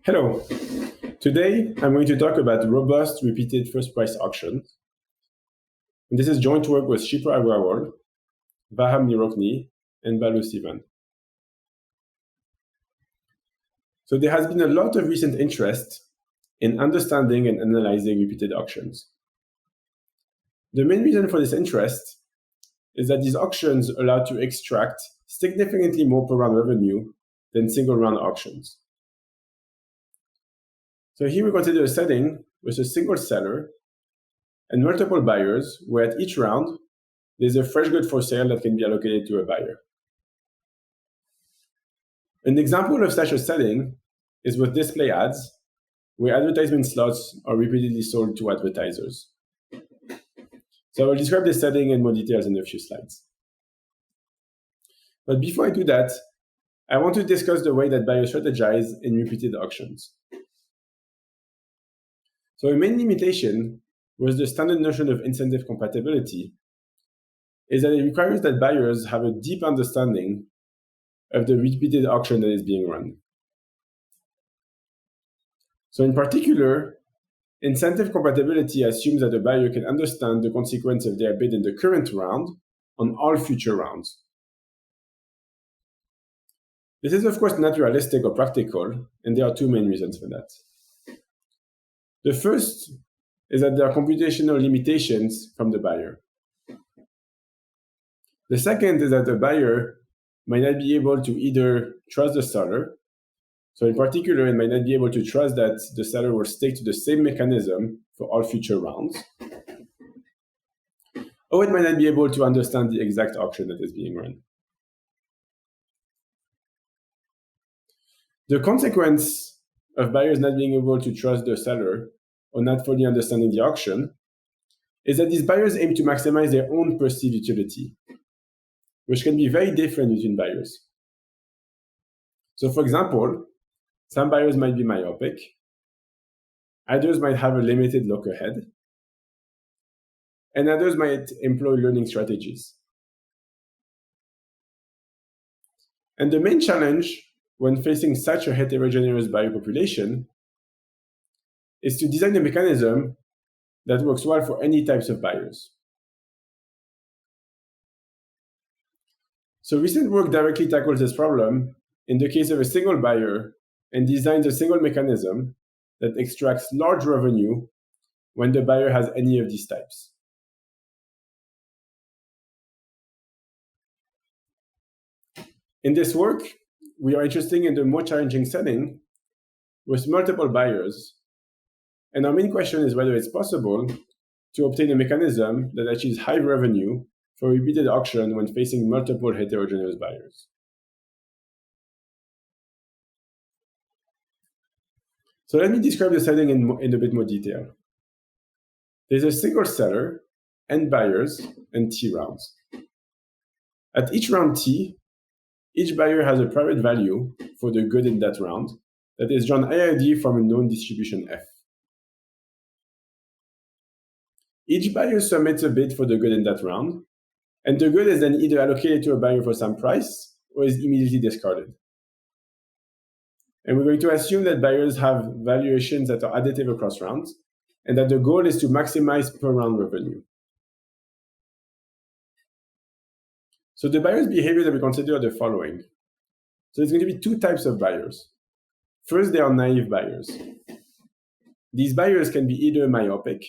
Hello. Today I'm going to talk about robust repeated first price auctions. And this is joint work with Shipra Agrawal, Vahab Mirrokni, and Sivan. So there has been a lot of recent interest in understanding and analyzing repeated auctions. The main reason for this interest is that these auctions allow to extract significantly more per round revenue than single round auctions. So here we consider a setting with a single seller and multiple buyers, where at each round, there's a fresh good for sale that can be allocated to a buyer. An example of such a setting is with display ads, where advertisement slots are repeatedly sold to advertisers. So I will describe this setting in more details in a few slides. But before I do that, I want to discuss the way that buyers strategize in repeated auctions. So a main limitation with the standard notion of incentive compatibility is that it requires that buyers have a deep understanding of the repeated auction that is being run. So in particular, incentive compatibility assumes that the buyer can understand the consequence of their bid in the current round on all future rounds. This is of course not realistic or practical, and there are two main reasons for that. The first is that there are computational limitations from the buyer. The second is that the buyer might not be able to either trust the seller, so in particular, it might not be able to trust that the seller will stick to the same mechanism for all future rounds, or it might not be able to understand the exact auction that is being run. The consequence of buyers not being able to trust the seller or not fully understanding the auction is that these buyers aim to maximize their own perceived utility, which can be very different between buyers. So for example, some buyers might be myopic, others might have a limited look ahead, and others might employ learning strategies. And the main challenge when facing such a heterogeneous buyer population is to design a mechanism that works well for any types of buyers. So recent work directly tackles this problem in the case of a single buyer and designs a single mechanism that extracts large revenue when the buyer has any of these types. In this work, we are interested in the more challenging setting with multiple buyers, and our main question is whether it's possible to obtain a mechanism that achieves high revenue for repeated auction when facing multiple heterogeneous buyers. So let me describe the setting in a bit more detail. There's a single seller, N buyers, and T rounds. At each round T, each buyer has a private value for the good in that round that is drawn IID from a known distribution F. Each buyer submits a bid for the good in that round, and the good is then either allocated to a buyer for some price or is immediately discarded. And we're going to assume that buyers have valuations that are additive across rounds, and that the goal is to maximize per round revenue. So the buyer's behavior that we consider are the following. So there's going to be two types of buyers. First, they are naive buyers. These buyers can be either myopic,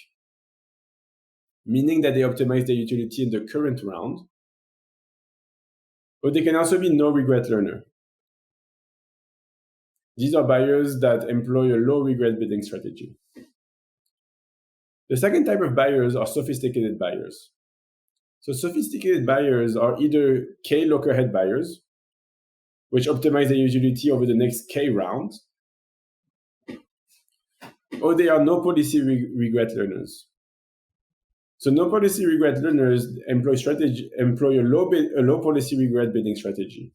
meaning that they optimize their utility in the current round, or they can also be no-regret learner. These are buyers that employ a low-regret bidding strategy. The second type of buyers are sophisticated buyers. So sophisticated buyers are either K look-ahead buyers, which optimize their utility over the next K rounds, or they are no-policy regret learners. So no-policy regret learners employ a low policy regret bidding strategy.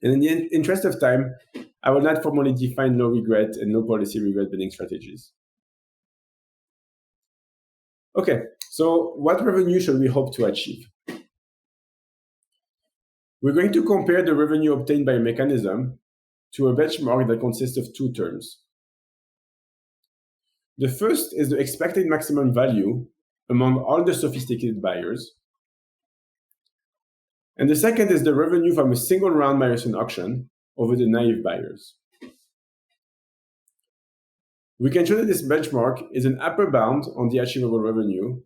And in the interest of time, I will not formally define low regret and no policy regret bidding strategies. Okay, so what revenue should we hope to achieve? We're going to compare the revenue obtained by a mechanism to a benchmark that consists of two terms. The first is the expected maximum value among all the sophisticated buyers. And the second is the revenue from a single round Meyerson auction over the naive buyers. We can show that this benchmark is an upper bound on the achievable revenue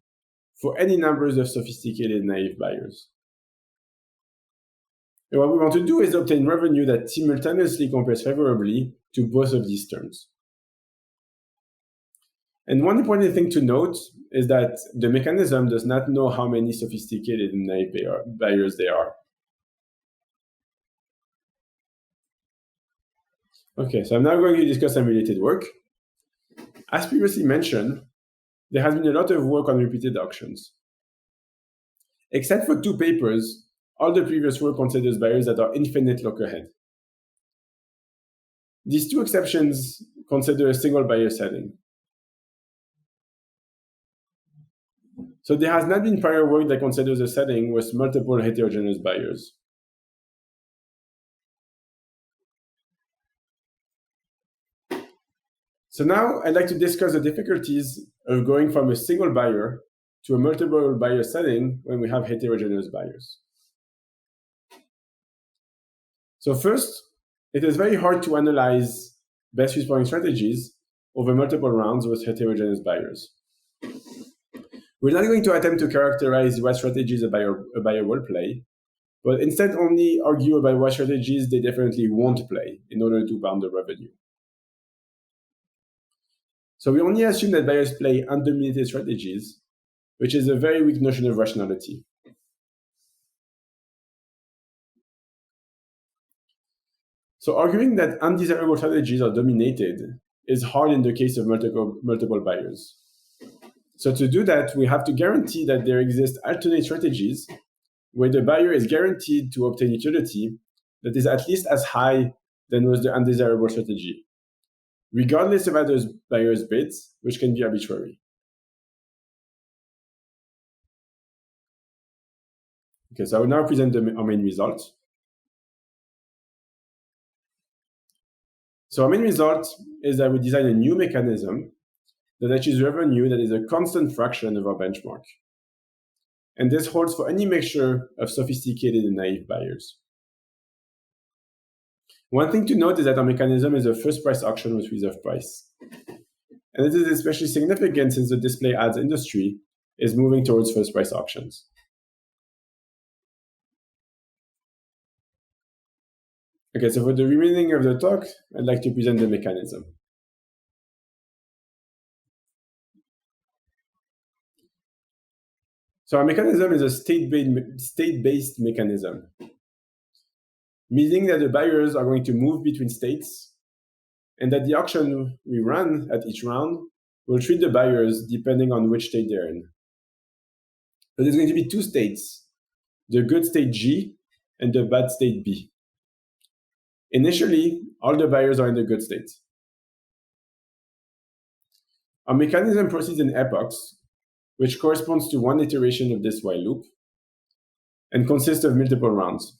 for any numbers of sophisticated naive buyers. And what we want to do is obtain revenue that simultaneously compares favorably to both of these terms. And one important thing to note is that the mechanism does not know how many sophisticated and naive buyers there are. Okay, so I'm now going to discuss some related work. As previously mentioned, there has been a lot of work on repeated auctions. Except for two papers, all the previous work considers buyers that are infinite look-ahead. These two exceptions consider a single buyer setting. So there has not been prior work that considers a setting with multiple heterogeneous buyers. So now I'd like to discuss the difficulties of going from a single buyer to a multiple buyer setting when we have heterogeneous buyers. So first, it is very hard to analyze best responding strategies over multiple rounds with heterogeneous buyers. We're not going to attempt to characterize what strategies a buyer will play, but instead only argue about what strategies they definitely won't play in order to bound the revenue. So we only assume that buyers play undominated strategies, which is a very weak notion of rationality. So arguing that undesirable strategies are dominated is hard in the case of multiple buyers. So to do that, we have to guarantee that there exist alternate strategies where the buyer is guaranteed to obtain utility that is at least as high than was the undesirable strategy, regardless of other buyers' bids, which can be arbitrary. Okay, so I will now present our main result. So our main result is that we design a new mechanism that achieves revenue that is a constant fraction of our benchmark. And this holds for any mixture of sophisticated and naive buyers. One thing to note is that our mechanism is a first price auction with reserve price. And this is especially significant since the display ads industry is moving towards first price auctions. Okay, so for the remaining of the talk, I'd like to present the mechanism. So our mechanism is a state-based mechanism, meaning that the buyers are going to move between states and that the auction we run at each round will treat the buyers depending on which state they're in. So there's going to be two states, the good state G and the bad state B. Initially, all the buyers are in the good state. Our mechanism proceeds in epochs, which corresponds to one iteration of this while loop, and consists of multiple rounds.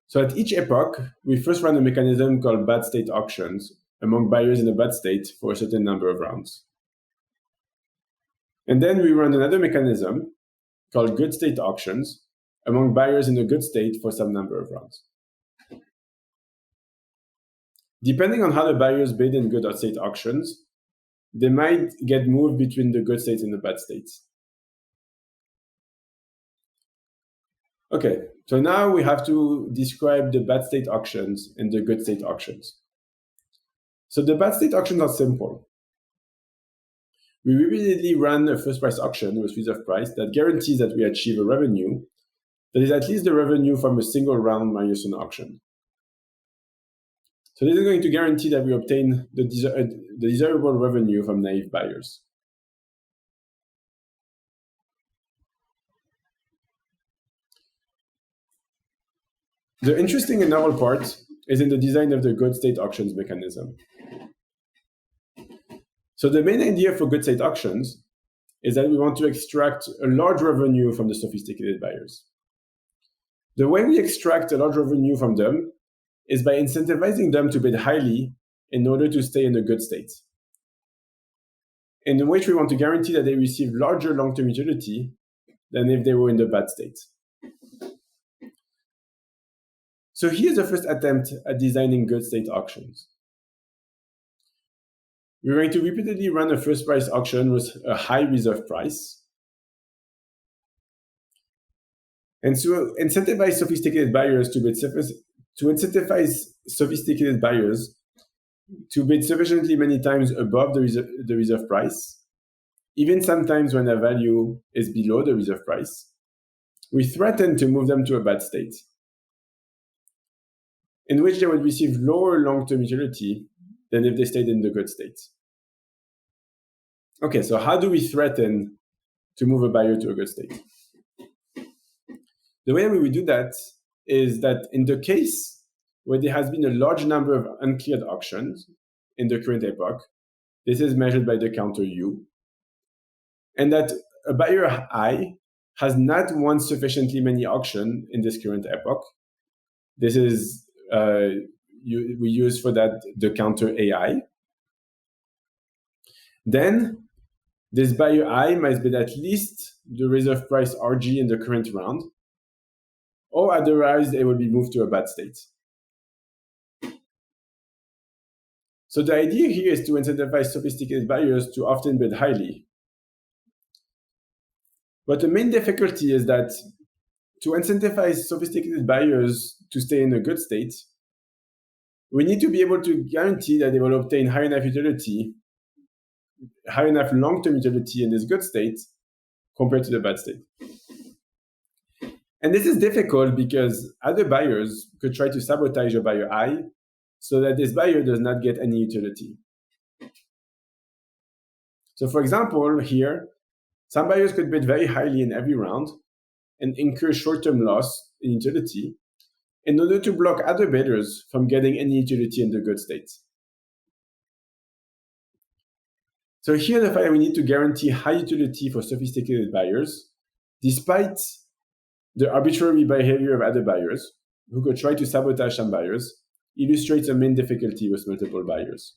So at each epoch, we first run a mechanism called bad state auctions among buyers in a bad state for a certain number of rounds. And then we run another mechanism called good state auctions among buyers in a good state for some number of rounds. Depending on how the buyers bid in good state auctions, they might get moved between the good states and the bad states. Okay, so now we have to describe the bad state auctions and the good state auctions. So the bad state auctions are simple. We repeatedly run a first price auction with reserve price that guarantees that we achieve a revenue that is at least the revenue from a single round Meyerson auction. So this is going to guarantee that we obtain the desirable revenue from naive buyers. The interesting and novel part is in the design of the good state auctions mechanism. So the main idea for good state auctions is that we want to extract a large revenue from the sophisticated buyers. The way we extract a large revenue from them is by incentivizing them to bid highly in order to stay in a good state, in which we want to guarantee that they receive larger long-term utility than if they were in the bad state. So here's the first attempt at designing good state auctions. We're going to repeatedly run a first price auction with a high reserve price. And to incentivize sophisticated buyers to bid sufficiently many times above the reserve price, even sometimes when a value is below the reserve price, we threaten to move them to a bad state, in which they would receive lower long-term utility than if they stayed in the good state. Okay, so how do we threaten to move a buyer to a good state? The way we would do that is that in the case where there has been a large number of uncleared auctions in the current epoch, this is measured by the counter U, and that a buyer I has not won sufficiently many auctions in this current epoch. This is we use for that the counter AI. Then this buyer I must bid at least the reserve price RG in the current round, or otherwise they will be moved to a bad state. So the idea here is to incentivize sophisticated buyers to often bid highly. But the main difficulty is that to incentivize sophisticated buyers to stay in a good state, we need to be able to guarantee that they will obtain high enough utility, high enough long-term utility in this good state compared to the bad state. And this is difficult because other buyers could try to sabotage a buyer I so that this buyer does not get any utility. So for example, here, some buyers could bid very highly in every round and incur short-term loss in utility in order to block other bidders from getting any utility in the good state. So here, the fact we need to guarantee high utility for sophisticated buyers, despite the arbitrary behavior of other buyers who could try to sabotage some buyers, illustrates a main difficulty with multiple buyers.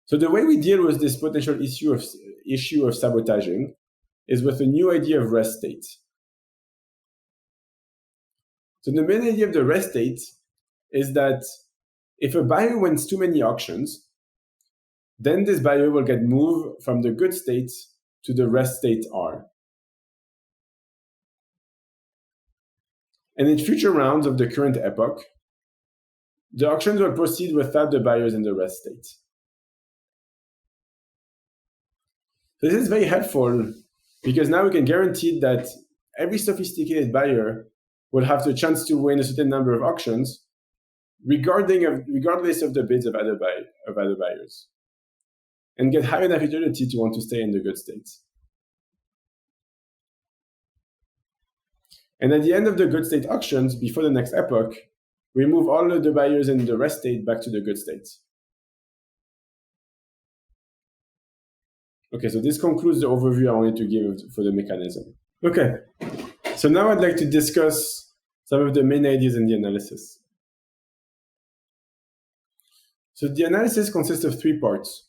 So the way we deal with this potential issue of sabotaging is with a new idea of rest state. So the main idea of the rest state is that if a buyer wins too many auctions, then this buyer will get moved from the good state to the rest state R. And in future rounds of the current epoch, the auctions will proceed without the buyers in the rest state. So this is very helpful because now we can guarantee that every sophisticated buyer will have the chance to win a certain number of auctions, regardless of the bids of other buyers, and get high enough utility to want to stay in the good states. And at the end of the good state auctions, before the next epoch, we move all of the buyers in the rest state back to the good states. Okay, so this concludes the overview I wanted to give for the mechanism. Okay, so now I'd like to discuss some of the main ideas in the analysis. So the analysis consists of 3 parts.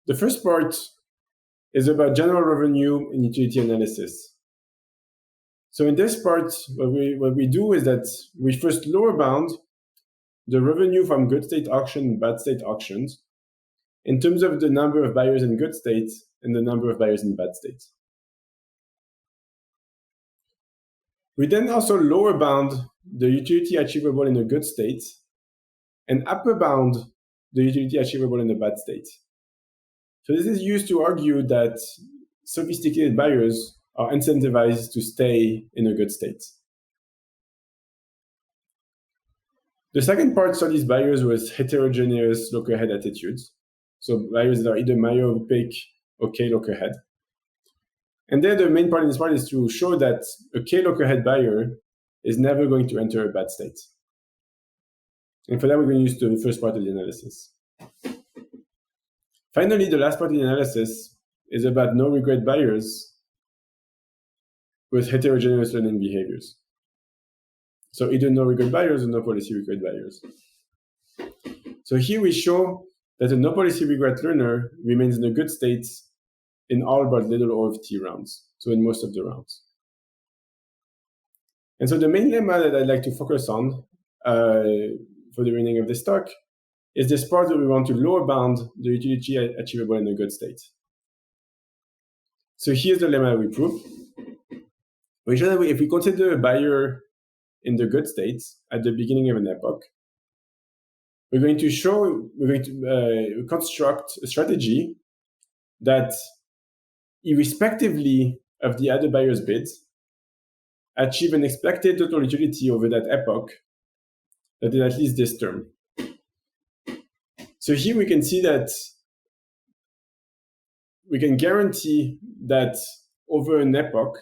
The first part is about general revenue and utility analysis. So in this part, what we do is that we first lower bound the revenue from good state auction and bad state auctions in terms of the number of buyers in good states and the number of buyers in bad states. We then also lower bound the utility achievable in a good state and upper bound the utility achievable in a bad state. So this is used to argue that sophisticated buyers are incentivized to stay in a good state. The second part studies buyers with heterogeneous look-ahead attitudes. So buyers that are either myopic or K-look-ahead. And then the main part in this part is to show that a K-look-ahead buyer is never going to enter a bad state. And for that, we're going to use the first part of the analysis. Finally, the last part of the analysis is about no-regret buyers with heterogeneous learning behaviors. So either no regret buyers or no policy regret buyers. So here we show that a no policy regret learner remains in a good state in all but little O of t rounds, so in most of the rounds. And so the main lemma that I'd like to focus on for the remaining of this talk is this part where we want to lower bound the utility achievable in a good state. So here's the lemma we prove. We show that if we consider a buyer in the good state at the beginning of an epoch, we're going to construct a strategy that, irrespectively of the other buyer's bids, achieve an expected total utility over that epoch that is at least this term. So here we can see that we can guarantee that over an epoch,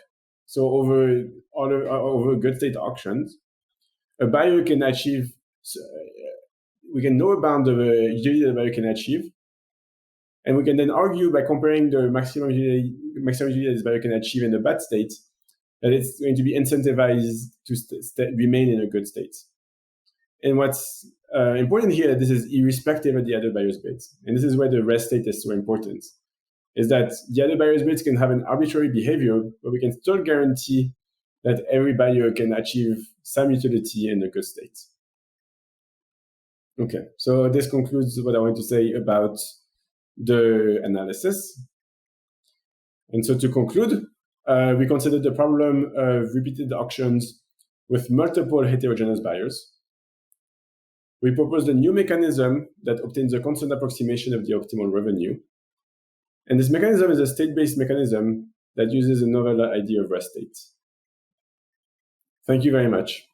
so over good state auctions, a buyer can achieve, we can lower bound the utility that a buyer can achieve, and we can then argue by comparing the maximum utility that this buyer can achieve in a bad state, that it's going to be incentivized to remain in a good state. And what's important here, that this is irrespective of the other buyer's bids. And this is where the rest state is so important, is that the other buyer's bids can have an arbitrary behavior, but we can still guarantee that every buyer can achieve some utility in a good state. Okay, so this concludes what I want to say about the analysis. And so to conclude, we consider the problem of repeated auctions with multiple heterogeneous buyers. We proposed a new mechanism that obtains a constant approximation of the optimal revenue. And this mechanism is a state-based mechanism that uses a novel idea of rest states. Thank you very much.